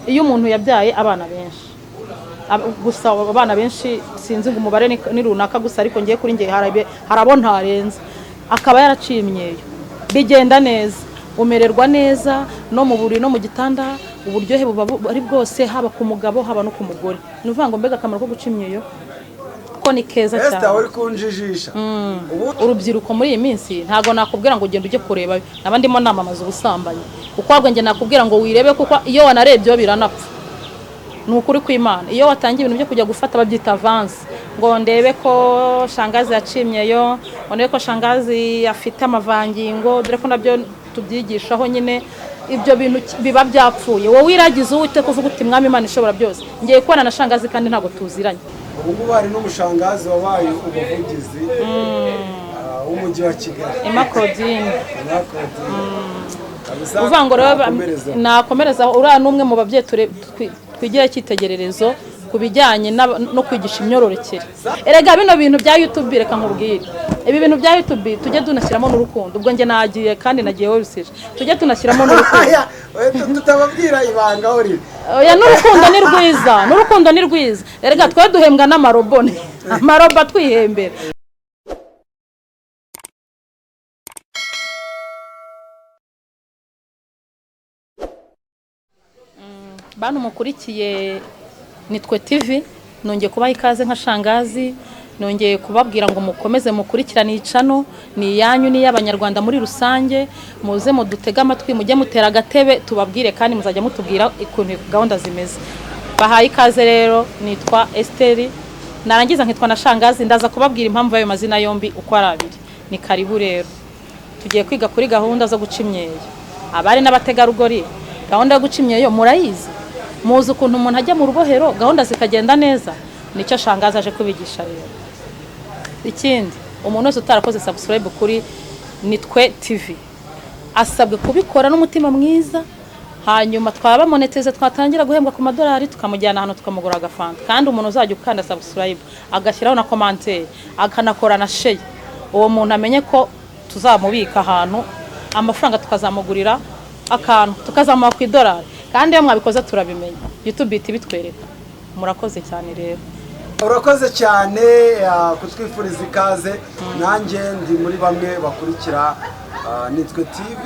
iyo umuntu yabyaye abana benshi gusa abana benshi sinzi ngo umubare ni runaka gusa ariko ngiye kuri ngiye harabo ntarenze akaba yaraciye imyeyo bigenda neza umererwa neza no mu buri no mu gitanda uburyohe buba ari bwose haba ku mugabo haba no ku mugore nuvuga ngo mbega akamaro ko guca imyeyo ko ni keza cyane Esther uri kunjijisha urubyiruko muri iyi minsi ntago nakubwira ngo ugende ujye kureba nabandi mo namamaza ubusambanyi kuko ahubwo nge nakubwira ngo wirebe kuko iyo wanarebye biranapfa nukuri kw'Imana iyo watangiye ibintu byo kujya gufata babyita avance ngo ndebe ko shangazi yacimyeyo ndebe ko shangazi afite amavangingo dore ko nabyo tubyigishaho nyine ibyo bintu biba byapfuye wowe iragize uwite kuvuga uti mwami Imana ishobora byose ngiye kubana na shangazi kandi ntago tuziranye ubu bari n'umushangazi wabaye umuvugizi w'umujyi wa Kigali Emma Claudine uvuga ngo nakomereza uriya n'umwe mu babyeyi twigira cyitegererezo kubijyanye no kwigisha imyororokere erega bino bintu bya YouTube reka nkubwire ibi bintu bya YouTube tujye tunashyiramo n'urukundo ubwo nge nagiye kandi nagiye website tujye tunashyiramo n'urukundo tutababwira ibanga uri oya n'urukundo ni rwiza erega twe duhembwa n'amarobone amaroba twihembera bantu mukurikiye nitwe TV nongeye kubaha ikaze nka shangazi nongeye kubabwira ngo mukomeze mukurikirane icano ni yanyu ni y'abanyarwanda muri rusange muze mudutega amatwi mujye mutera agatebe tubabwire kandi muzajya mutubwira ikuntu gahunda zimeze bahaye ikaze rero nitwa Esther narangiza nkitwa na shangazi ndaza kubabwira impamvu y'ayo mazina yombi uko ari abiri ni karibu rero tugiye kwiga kuri gahunda zo guca imyeyo abari n'abategarugori gahunda yo guca imyeyo murayizi muzi ukuntu umuntu ajya mu rubohero gahunda zikagenda neza nicyo shangaza aje kubigisha rero ikindi umuntu wese utarakoze subscribe kuri nitwe TV asabwe kubikora n'umutima mwiza hanyuma twaba monetize twatangira guhembwa ku madolari tukamujyana hano tukamugura agafanta kandi umuntu uzajya ukanda subscribe agashyiraho na commentaire akanakora na share uwo muntu amenye ko tuzamubika ahantu amafaranga tukazamugurira akantu tukazamuha ku idolari kandi iyo mwabikoze turabimenya YouTube bitwereka murakoze cyane rero urakoze cyane kutwifuriza ikaze nanjye ndi muri bamwe bakurikira nitwe TV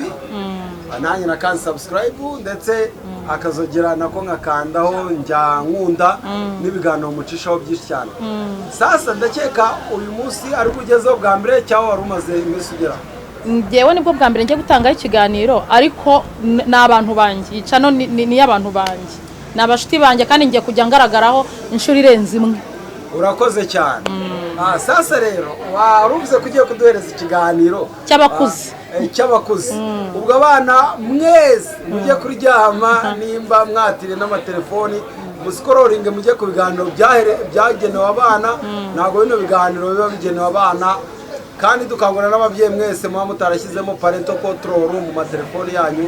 nanjye na subscribe ndetse akazogera nako nkakandaho njya nkunda n'ibiganiro mucishaho byinshi cyane sasa ndakeka uyu munsi ari kugezaho bwa mbere cyangwa wari umaze iminsi ugera ngewe nibwo bwa mbere ngiye gutangaho ikiganiro ariko n'abantu banjye icano ni y'abantu banjye n'abashiti banjye kandi ngiye kujya ngaragaraho inshuro irenze imwe urakoze cyane sasa rero waruvuze ko ugiye kuduhereza ikiganiro cy'abakuzi ubwo abana mwese mujye kuryama nimba mwatire n'amatelefoni musikororinge mujye ku biganiro byagenewe abana ntabwo bino biganiro biba bigenewe abana kandi dukangurira n'ababyeyi mwese muba mutarashyizemo parental control mu matelefoni yanyu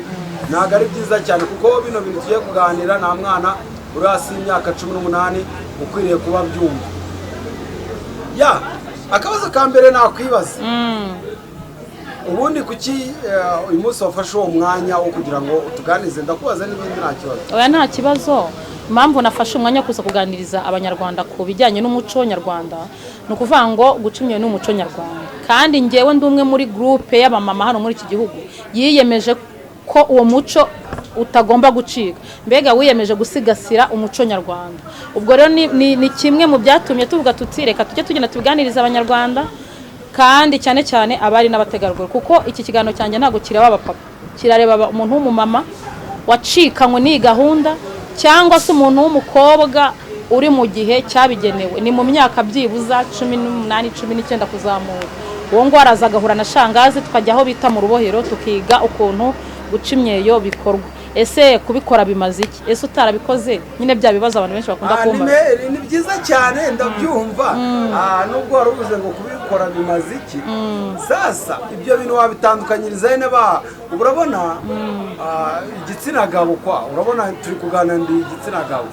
ntabwo ari byiza cyane kuko bino bintu tugiye kuganira nta mwana uri hasi y'imyaka 18 ukwiriye kuba byumva akabazo ka mbere nakwibaza ubundi kuki uyu munsi wafashe uwo mwanya wo kugira ngo utuganize ndakubaza n'ibindi nta kibazo oya nta kibazo impamvu nafashe umwanya wo kuza kuganiriza abanyarwanda ku bijyanye n'umuco nyarwanda ni ukuvuga ngo guca imyeyo n'umuco nyarwanda kandi ngewe ndi umwe muri groupe y'abamama hano muri iki gihugu yiyemeje ko uwo muco utagomba gucika mbega wiyemeje gusigasira umuco nyarwanda ubwo rero ni kimwe mu byatumye tuvuga tuti reka tujye tugenda tubiganiriza abanyarwanda kandi cyane cyane abari n'abategarugori kuko iki kiganiro cyanjye ntabwo kireba abapapa kirareba umuntu w'umumama wacikanywe n'iyi gahunda cyangwa se umuntu w'umukobwa uri mu gihe cyabigenewe ni mu myaka byibuza 18 19 kuzamura uwo ngo araza agahura na shangazi tukajya aho bita mu rubohero tukiga ukuntu guca imyeyo bikorwa ese kubikora bimaze iki ese utarabikoze nyine bya bibazo abantu benshi bakunda kumva ni byiza cyane ndabyumva nubwo wari uvuze ngo kubikora bimaze iki sasa ibyo bintu wabitandukanyiriza neba urabona igitsina gabo urabona turi kuganira ndi igitsina gabo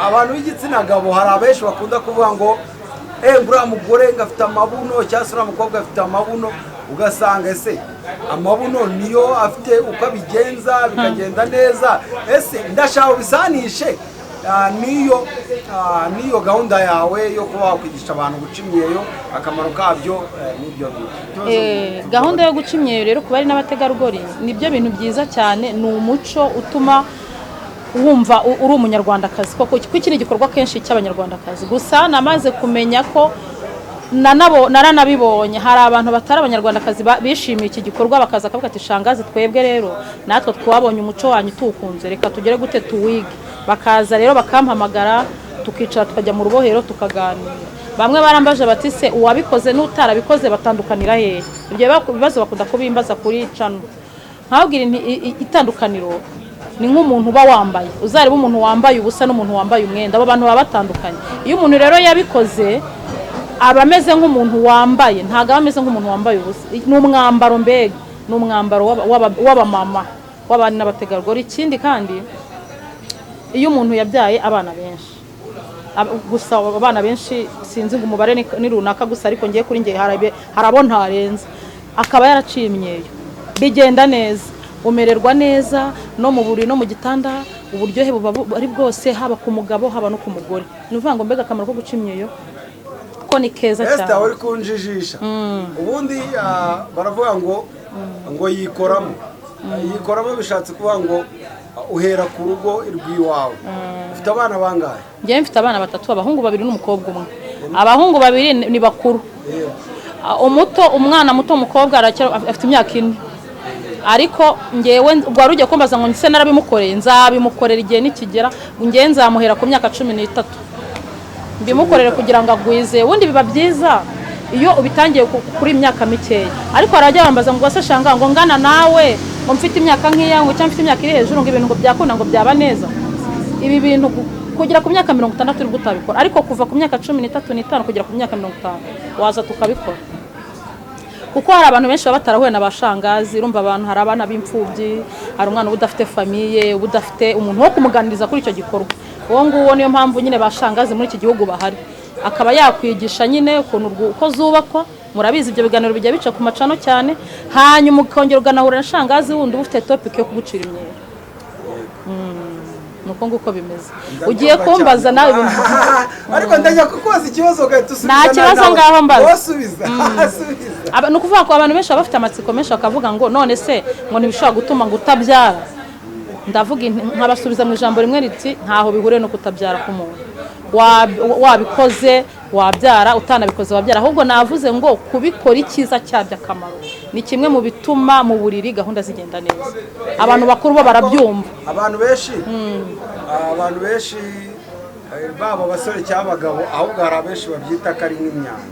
abantu b'igitsina gabo hari abenshi bakunda kuvuga ngo ngura mugore ngafite amabuno cyangwa se uriya mukobwa afite amabuno ugasanga ese amabuno niyo afite uko abigenza bikagenda neza. Ese ndashaka ubisanishe niyo gahunda yawe yo kuba wakwigisha abantu guca imyeyo, akamaro kabyo n'ibyo bintu. Gahunda yo guca imyeyo rero ku bari n'abategarugori nibyo bintu byiza cyane, ni umuco utuma wumva uri umunyarwandakazi koko. Iki ni igikorwa kenshi cy'abanyarwandakazi, gusa namaze kumenya ko naranabibonye hari abantu batari abanyarwandakazi bishimiye iki gikorwa, bakaza akavuga ati shangazi twebwe rero natwe twabonye umuco wanyu tuwukunze, reka tugere gute tuwige. Bakaza rero bakampamagara tukicara tukajya mu rubohero tukaganira. Bamwe barambaje bati se uwabikoze n'utarabikoze batandukanira hehe? Ibyo bibazo bakunda kubimbaza kuri channel. Nkabwira itandukaniro ni nk'umuntu uba wambaye, uzareba umuntu wambaye ubusa n'umuntu wambaye umwenda, abo bantu baba batandukanye. Iyo umuntu rero yabikoze aba ameze nk'umuntu wambaye, ntago aba ameze nk'umuntu wambaye ubusa. Ni umwambaro mbega, ni umwambaro w'abamama w'abana n'abategarugori. Ikindi kandi iyo umuntu yabyaye abana benshi, gusa abana benshi sinzi ngo umubare ni runaka, gusa ariko ngiye kuri ngiye harabo ntarenze, akaba yaraciye imyeyo, bigenda neza, umererwa neza no mu buriri no mu gitanda, uburyohe buba ari bwose, haba ku mugabo haba no ku mugore. Ni uvuga ngo mbega akamaro ko guca imyeyo ko ni keza cyane. Esther uri kunjijisha. Ubundi baravuga ngo yikoramo bishatse kuvuga ngo uhera ku rugo rw'iwawe. Ufite abana bangahe? Njye mfite abana 3, abahungu 2 n'umukobwa umwe. Abahungu 2 ni bakuru. Umwana muto umukobwa afite imyaka 4. Ariko ngewe ubwo warugiye kumbaza ngo nse narabimukoreye, nzabimukorera igihe nikigera, ngewe nzamuhera ku myaka 13. Mbimukorere kugira ngo agwize. Ubundi biba byiza iyo ubitangiye kuri imyaka mikeya. Ariko harajya bambaza ngo se shanga ngo ngana nawe ngo mfite imyaka nk'iya ngo cyangwa mfite imyaka iri hejuru ngo ibintu ngo byakunda ngo byaba neza. Ibi bintu kugira ku myaka 60 uri gutabikora, ariko kuva ku myaka 13 n'itanu kugera ku myaka 50 waza tukabikora. Kuko hari abantu benshi baba batarahuye na bashangazi, urumva abantu hari abana b'imfubyi, hari umwana udafite famiye, udafite umuntu wo kumuganiriza kuri icyo gikorwa. Uwo nguwo niyo mpamvu nyine bashangazi muri iki gihugu bahari, akaba yakwigisha nyine uko zubakwa. Murabizi ibyo biganiro bijya bica ku macano cyane, hanyuma ukongera uganahura na shangazi wundi ufite topic yo kugucira imyeyo. Nuko nguko bimeze. Ugiye kumbaza nawe ibintu ariko ndajya kukubaza ikibazo ugahita usubiza. Nta kibazo ngaho mbaza. Wasubiza. Ni ukuvuga ko abantu benshi bafite amatsiko menshi bakavuga ngo none se ngo ntibishobora gutuma ngo utabyara. Ndavuga nkabasubiza mu ijambo rimwe riti ntaho bihure no kutabyara k'umuntu. Wabikoze wabyara, utanabikoze wabyara. Ahubwo navuze ngo kubikora icyiza cyabyo akamaro ni kimwe mu bituma mu buriri gahunda zigenda neza. Abantu bakuru bo barabyumva. Abantu benshi baba abasore cyangwa abagabo, ahubwo hari abenshi babyita ko ari nk'imyanda.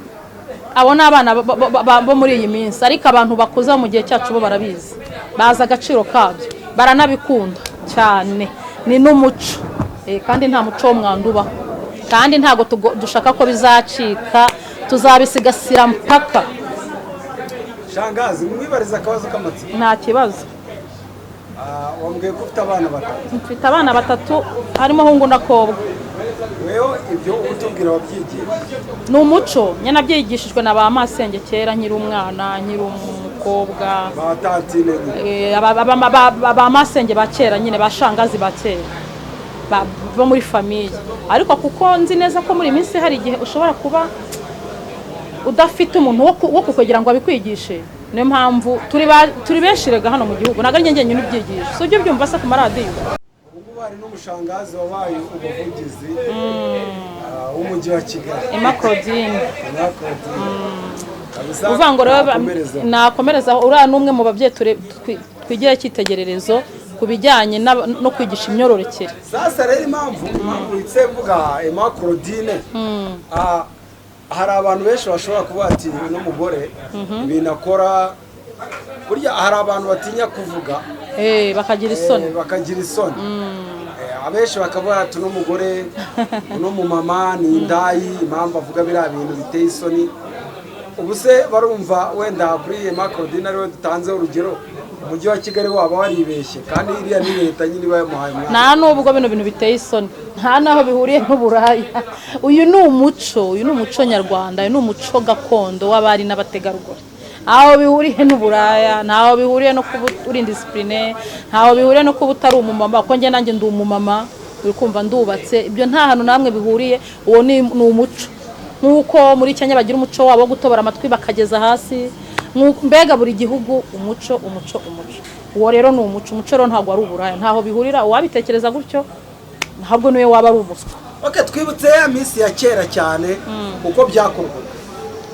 Abo ni abana bo muri iyi minsi, ariko abantu bakuze mu gihe cyacu bo barabizi, bazi agaciro kabyo, baranabikunda cyane. Ni n'umuco, kandi nta muco w'umwanda ubaho, kandi ntago dushaka ko bizacika, tuzabisigasira mpaka. Shangazi mwibariza akabazo k'amatsiko. Nta kibazo. Wambwiye ko ufite abana 3. Mfite abana 3 harimo hungu na kobwa. Wewe ibyo utubwira wabyigiye? Ni umuco nyana byigishijwe na ba masenge kera nkiri umwana, nkiri umukobwa. Ba tantine. Ba masenge ba kera nyine bashangazi ba kera. Bo muri famille. Ariko kuko nzi neza ko muri minsi hari igihe ushobora kuba udafite umuntu wo kukugira ngo abikwigishe. Niyo mpamvu turi benshi rega hano mu gihugu, naga njye nyine ubyigisha. So byo byumva se ku maradiyo. Ubu bari n'umushangazi wabaye umuvugizi w'umujyi wa Kigali. Emma Claudine. Uvuga ngo rero nakomereza uriya n'umwe mu babyeyi twigira cyitegererezo ku bijyanye no kwigisha imyororokere. Sasa rero impamvu itsevuga Emma Claudine, hari abantu benshi bashobora kuba ati n'umugore ibintu akora, burya hari abantu batinya kuvuga bakagira isoni. Abenshi bakavuga ati n'umugore n'umumama ni indayi, impamvu avuga biriya bintu biteye isoni. Ubu se barumva wenda kuri Emma Claudine ariwe dutanze urugero, umujyi wa Kigali waba waribeshye, kandi iriya ni leta nyine bayamuhaye umwana. Nta nubwo bino bintu biteye isoni, nta naho bihuriye n'uburaya. Uyu ni umuco nyarwanda, uyu ni umuco gakondo w'abari n'abategarugori. aho bihuriye n'uburaya, ntaho bihuriye no kuba uri indisipurine, ntaho bihuriye no kuba utari umumama, kuko njye nanjye ndi umumama, uri kumva ndubatse, ibyo nta hantu namwe bihuriye. Uwo ni umuco, nk'uko muri Kenya bagira umuco wabo wo gutobora amatwi bakageza hasi, mbega buri gihugu umuco. Uwo rero ni umuco rero ntabwo ari uburaya, ntaho bihurira. Uwabitekereza gutyo ntabwo niwe waba ari umuswa. Twibutse ya minsi ya kera cyane uko byakorwaga.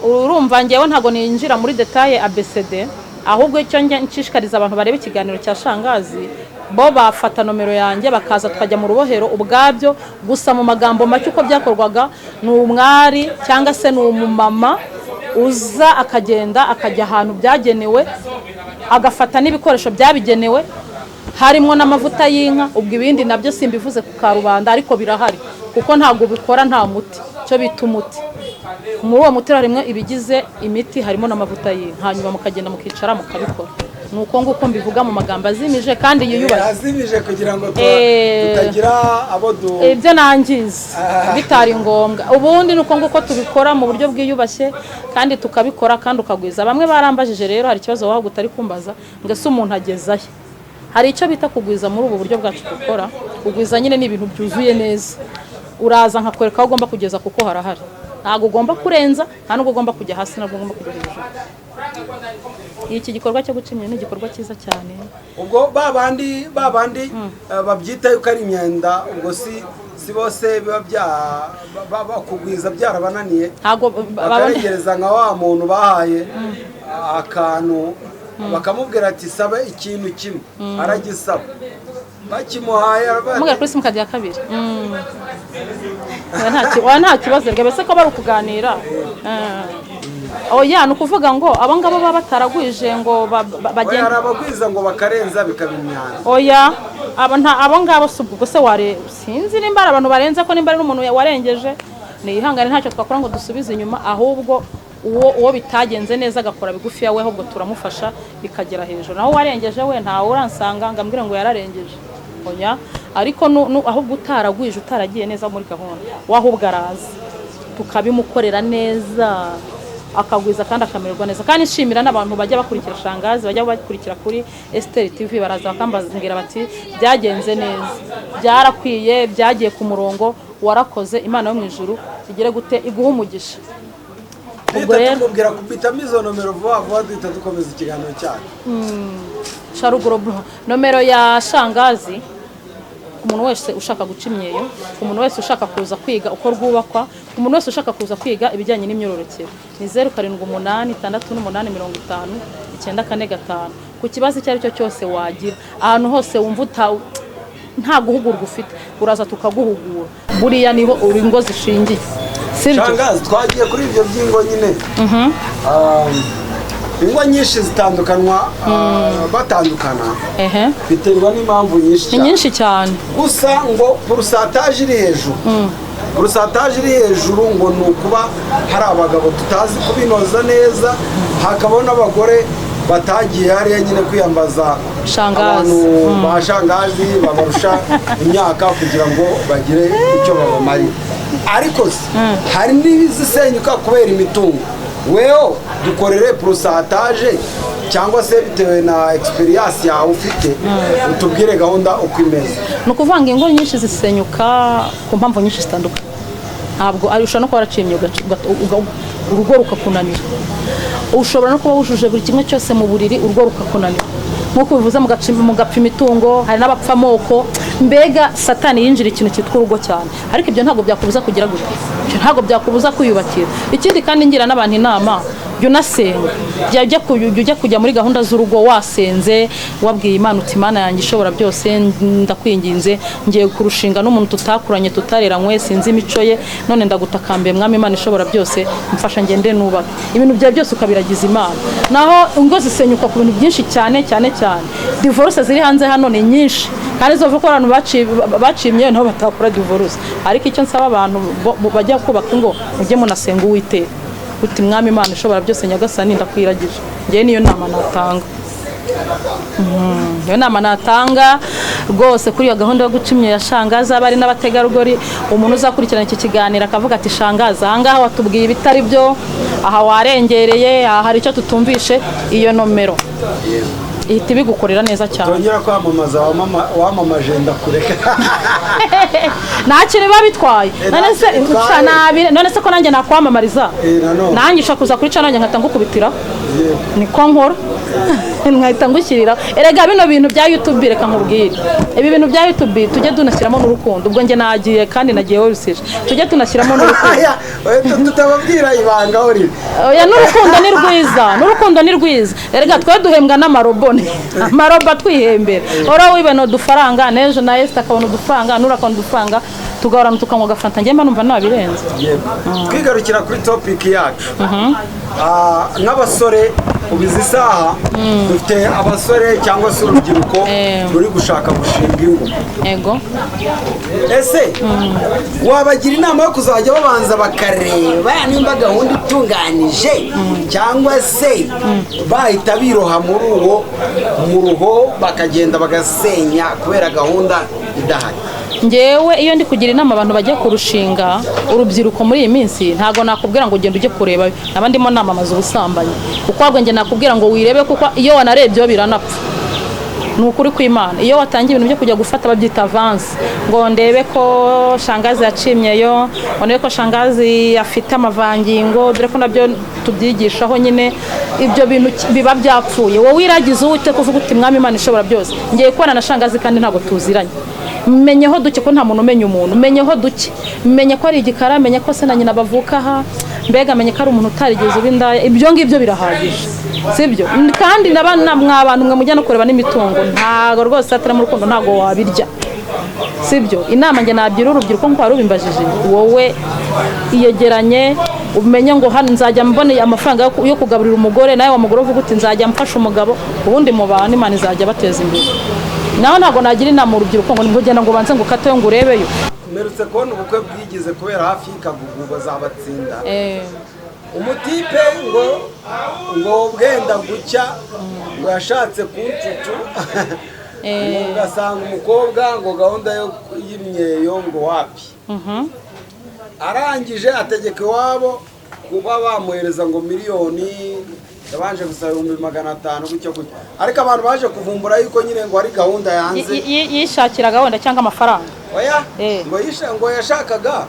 Urumva ngewe ntabwo ninjira muri detaye ABCD, ahubwo icyo nshishikariza abantu bareba ikiganiro cya Shangazi, bo bafata nomero yanjye bakaza tukajya mu rubohero ubwabyo. Gusa mu magambo make uko byakorwaga, ni umwari cyangwa se ni umumama uza akagenda akajya ahantu byagenewe, agafata n'ibikoresho byabigenewe, harimo n'amavuta y'inka. Ubwo ibindi nabyo simbivuze ku karubanda, ariko birahari kuko ntabwo bikora nta muti, cyo bita umuti. Muri uwo muti harimo ibigize imiti, harimo n'amavuta y'inka, hanyuma mukagenda mukicara mukabikora. Nuko nguko mbivuga mu magambo azimije kandi yiyubashye, azimije kugira ngo tutagira abo ibyo nangiza bitari ngombwa. Ubundi nuko nguko tubikora mu buryo bwiyubashye kandi tukabikora kandi ukagwiza. Bamwe barambajije rero, hari ikibazo waho gutari kumbaza ngo se umuntu agezahe. Hari icyo bita kugwiza muri ubu buryo bwacu dukora. Kugwiza nyine ni ibintu byuzuye neza, uraza nkakwereka aho ugomba kugeza kuko harahari. Ntabwo ugomba kurenza, nta nubwo ugomba kujya hasi, ntabwo ugomba kujya hejuru. Iki gikorwa cyo guca imyenda ni igikorwa cyiza cyane. Ubwo babandi babyita yuko ari imyenda, ubwo si bose biba bakugwiza byarabananiye, bakaregereza nka wa muntu bahaye akantu bakamubwira ati sabe ikintu kimwe, aragisaba, bakimuhaye mubwira kuri simukadi ya kabiri. Nta kibazo rwose, se ko bari ukuganira. Oya, ni ukuvuga ngo abo ngabo baba bataragwije ngo bagende, abagwiza ngo bakarenza bikaba imyanda. Oya, abo ngabo si ubwo se sinzi nimba abantu barenze, ko nimba ari n'umuntu warengeje nihangane, ntacyo twakora ngo dusubize inyuma, ahubwo uwo bitagenze neza agakora bigufi yawe, ahubwo turamufasha bikagera hejuru. Naho warengeje we ntawe uransanga ngambwira ngo yararengeje. Oya, ariko ahubwo utaragwije, utaragiye neza muri gahunda, wahubwo araza tukabimukorera neza, akagwiza kandi akamererwa neza. Kandi nshimira n'abantu bajya bakurikira Shangazi, bajya bakurikira kuri Esther TV, baraza bakambazangira bati byagenze neza, byarakwiye, byagiye ku murongo, warakoze, Imana yo mu ijuru igire gute iguha umugisha. Ubwo rero tumubwira kubitamo izo nomero vuba duhita dukomeza ikiganiro cyacu. Sharuguru nomero ya Shangazi, ku muntu wese ushaka guca imyeyo, ku muntu wese ushaka kuza kwiga uko rwubakwa, ku muntu wese ushaka kuza kwiga ibijyanye n'imyororokere, ni 0786585945. Ku kibazo icyo ari cyo cyose wagira, ahantu hose wumva nta guhugurwa ufite, uraza tukaguhugura. Buriya niho ingo zishingiye. Shangazi, twagiye kuri ibyo by'ingo nyine. Ingo nyinshi zitandukanwa, batandukana biterwa n'impamvu nyinshi cyane. Gusa ngo pourcentage iri hejuru, ngo ni ukuba hari abagabo tutazi kubinoza neza, hakabaho n'abagore batagiye hariya nyine kwiyambaza abantu ba Shangazi babarusha imyaka kugira ngo bagire icyo babamarira. Ariko hari n'izisenyuka kubera imitungo. Weho dukorere pourcentage cyangwa se bitewe na experience yawe ufite, utubwire gahunda uko imeze. Ni ukuvuga ngo ingo nyinshi zisenyuka ku mpamvu nyinshi zitandukanye. Ntabwo ari ushobora no kuba waracimye urugo rukakunanira, ushobora no kuba wujuje buri kimwe cyose mu buriri, urugo rukakunanira. Nk'uko bivuze mugapfa imitungo, hari n'abapfa amoko, mbega satani yinjira ikintu cyitwa urugo cyane. Ariko ibyo ntabwo byakubuza kugira gute, ibyo ntabwo byakubuza kwiyubakira. Ikindi kandi ngira n'abantu inama, jya unasenga, jya kujya muri gahunda z'urugo wasenze, wabwiye Imana uti Imana yanjye ishobora byose, ndakwinginze ngiye kurushinga n'umuntu tutakuranye tutareranywe, sinzi imico ye, none ndagutakambiye Mwami Imana ishobora byose, mfasha ngende nubaka. Ibintu byawe byose ukabiragiza Imana. Naho ingo zisenyuka ku bintu byinshi cyane. Divorce ziri hanze hano ni nyinshi, kandi zo vuko abantu bacimye naho batakora divorce. Ariko icyo nsaba abantu bajya kubaka ingo, mujye munasenga Uwiteka uti Mwami Imana ishobora byose, Nyagasani ndakwiragije. Ngiye niyo nama natanga. iyo nama natanga rwose kuri iyo gahunda yo guca imyeyo ya shangaza abari n'abategarugori, umuntu uzakurikirana iki kiganiro akavuga ati shangaza ahangaha watubwiye ibitari byo, aha warengereye, aha hari icyo tutumvishe, iyo nomero ihita ibigukorera neza cyane. Tongera kwamamaza wamamaje ndakureka. Nta kintu biba bitwaye. None se ko nanjye nakwamamariza, nanjye ushaka kuza kuri nanjye nkahita ngukubitira, niko nkora nkahita ngushyirira. Erega bino bintu bya YouTube reka nkubwire, ibi bintu bya YouTube tujye tunashyiramo n'urukundo. Ubwo njye nagiye kandi nagiye wese tujye tunashyiramo n'urukundo. Tutababwira ibanga uri. Oya, n'urukundo ni rwiza, n'urukundo ni rwiza. Erega twe duhembwa n'amarobone, amaroba twihembera. Ora wibeno dufaranga nejo na Esther akabona udufaranga, nurakona udufaranga, tugahorana tukanywa agafanta. Njye mba numva nabirenze. Twigarukira kuri topic yacu. Nk'abasore ubizi isaha dufite abasore cyangwa se urubyiruko ruri gushaka gushinga ingo. Ego. Ese wabagira inama yo kuzajya babanza bakareba nimba gahunda itunganije cyangwa se bahita biroha muri mu ruho bakagenda bagasenya kubera gahunda idahari? Ngewe iyo ndi kugira inama abantu bagiye kurushinga urubyiruko muri iyi minsi, ntago nakubwira ngo ugende ujye kureba abandimo namamaza ubusambanyi, kuko ahubwo nge nakubwira ngo wirebe, kuko iyo wanarebye biranapfa. Ni ukuri kw'Imana, iyo watangiye ibintu byo kujya gufata babyita avance, ngo ndebe ko shangazi yacimyeyo, ngo ndebe ko shangazi afite amavangingo, dore ko nabyo tubyigishaho nyine, ibyo bintu biba byapfuye. Wowe wiragize uwite kuvuga uti mwami Imana ishobora byose, ngiye kubana na shangazi kandi ntago tuziranye. Menyeho duke ko nta muntu umenya umuntu, menyeho duke, menye ko ari igikara, menye ko se na nyina bavuka aha, mbega menye ko ari umuntu utarigeze ubindaya. Ibyo ngibyo birahagije, sibyo? Kandi n'abana mwabantu mwe mujya no kureba n'imitungo, ntago rwose atari mu rukundo ntago wabirya, sibyo? Inama nge nabyira urubyiruko nko wari ubimbajije, wowe iyegeranye umenye ngo hano nzajya mbone amafaranga yo kugaburira umugore, nawe wa mugore uvuga uti nzajya mfasha umugabo, ubundi mu bantu Imana izajya bateza imbere. Naho ntago nagira inama urubyiruko ngo ngugenda ngo banze ngo katayo ngo urebeyo. Merutse kubona ubukwe bwigize kubera hafi y'Ikagugu bazabatsinda. Umutipe ngo bwenda gucya ngo yashatse kuncucu, ugasanga umukobwa ngo gahunda y'imyeyo ngo wapi. Arangije ategeka iwabo kuba bamuhereza ngo miliyoni, yabanje gusaba 500 gutyo gutyo. Ariko abantu baje kuvumbura yuko nyine ngo ari gahunda yanze yishakira gahunda cyangwa amafaranga. Oya, ngo yashakaga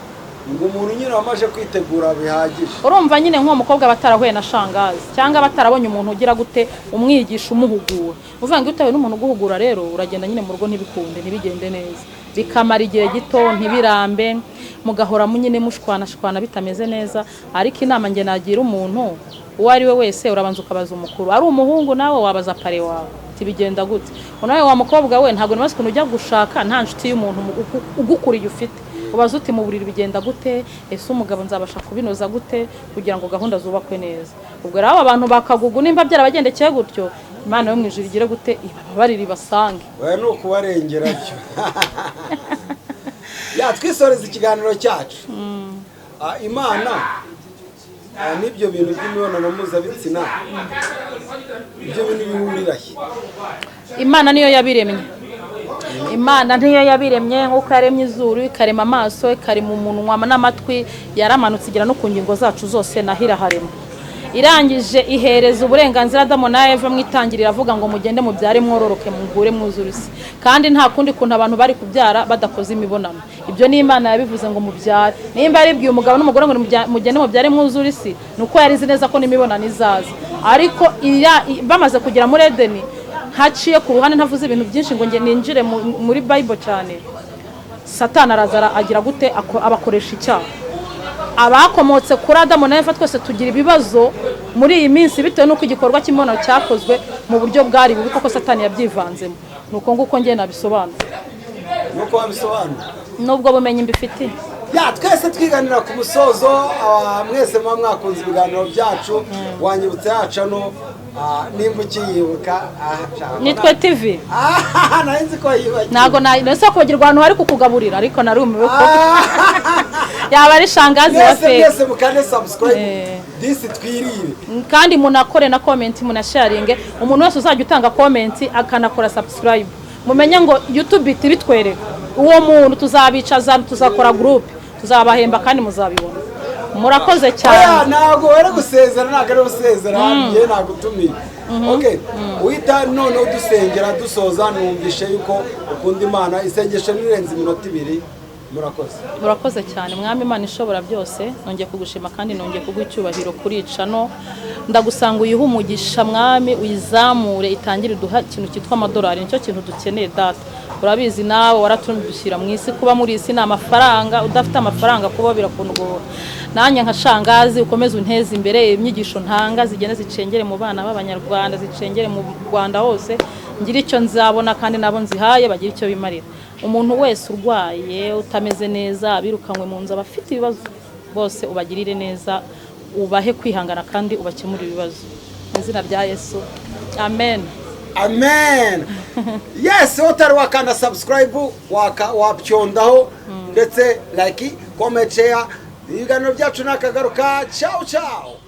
ngo umuntu nyine wamaje kwitegura bihagije. Urumva nyine nk'umukobwa batarahuye na shangazi cyangwa batarabonye umuntu ugira gute umwigisha umuhugura. Uvuga ngo utawe n'umuntu uguhugura rero uragenda nyine mu rugo ntibikunde, ntibigende neza, bikamara igihe gito, ntibirambe, mugahora nyine mushwana bitameze neza. Ariko inama nge nagira umuntu uwo ari we wese, urabanza ukabaza umukuru, ari umuhungu nawe wabaza pare wawe tibigenda gute. Unawe wa mukobwa we ntago nibaze kuntu ujya gushaka nta nshuti y'umuntu ugukuriye ufite, ubaza uti mu buriri bigenda gute, ese umugabo nzabasha kubinoza gute kugira ngo gahunda zubakwe neza. Ubwo rero abantu bakagugu nimba byarabagendekeye gutyo, Imana yo mwijuru igire gute ibabarira basange. Oya no kubarengera cyo. Ya twisoreza ikiganiro cyacu. Imana nibyo bintu by'imibonano mpuzabitsina, ibyo bintu bihurirahe. Imana niyo yabiremye. Imana niyo yabiremye nk'uko yaremye izuru, ikarema amaso, ikarema umunwa n'amatwi, yaramanutse igira no ku ngingo zacu zose nahira harema. Irangije ihereza uburenganzira Adamu na Eva mwitangirira avuga ngo mugende mubyare mwororoke mugure mwuzurisi. Kandi nta kundi kuntu abantu bari kubyara badakoze imibonano. Ibyo ni Imana yabivuze ngo mubyare. Nimba aribwiye umugabo n'umugore ngo mugende mubyare mwuzurisi, nuko yarizi neza ko n'imibonano izaza. Ariko bamaze kugera muri Edeni, haciye ku ruhande ntavuze ibintu byinshi ngo nge ninjire muri Bible cyane. Satani arazara agira gute abakoresha icyaha. Abakomotse kuri Adamu na Eva twese tugira ibibazo muri iyi minsi bitewe nuko igikorwa cy'imibonano cyakozwe mu buryo bwari bubi, kuko Satani yabyivanzemo. Nuko nguko nge nabisobanura. Nuko wabisobanura nubwo bumenyi mbifite. Ya twese twiganira ku musozo, mwese mwakunze ibiganiro byacu, wanyibutse yacu no nimba ukiyibuka Nitwe TV. Narinzi ko yibagiwe. Nago nese kugirwa ahantu hari kukugaburira, ariko narumiwe ko yaba ari shangazi wa Mwese mukande subscribe disi twirire kandi munakore na comment munasharinge umuntu wese uzajya utanga comment akanakora subscribe mumenye ngo YouTube bitwereka uwo muntu tuzabicaza tuzakora group tuzabahemba kandi muzabibona murakoze cyane ntago were gusezera ntago ari gusezera ngiye nagutumiye okay uhita none udusengera dusoza numvishe yuko ukunda Imana isengesho nirenze iminota 2 murakoze cyane mwami Imana ishobora byose nongeye kugushima kandi nongeye kugucyubahiro kurica no ndagusanga uyiha umugisha mwami uyizamure itangire duha ikintu cyitwa amadolari nicyo kintu dukeneye data urabizi nawe waratumdushyira mu isi kuba muri isi na amafaranga udafite amafaranga kuba birakundugora nanye nka shangazi ukomeze unteze imbere imyigisho ntanga zigene zicengere mu bana b'abanyarwanda zicengere mu Rwanda hose ngira icyo nzabona kandi nabo nzihaye bagira icyo bimarira umuntu wese urwaye utameze neza abirukanywe mu nzu abafite ibibazo bose ubagirire neza ubahe kwihangana kandi ubakemura ibibazo mu izina rya Yesu amen amen yes utari wakanda subscribe wapyondaho ndetse like comment share ibiganiro byacu nakagaruka ciao ciao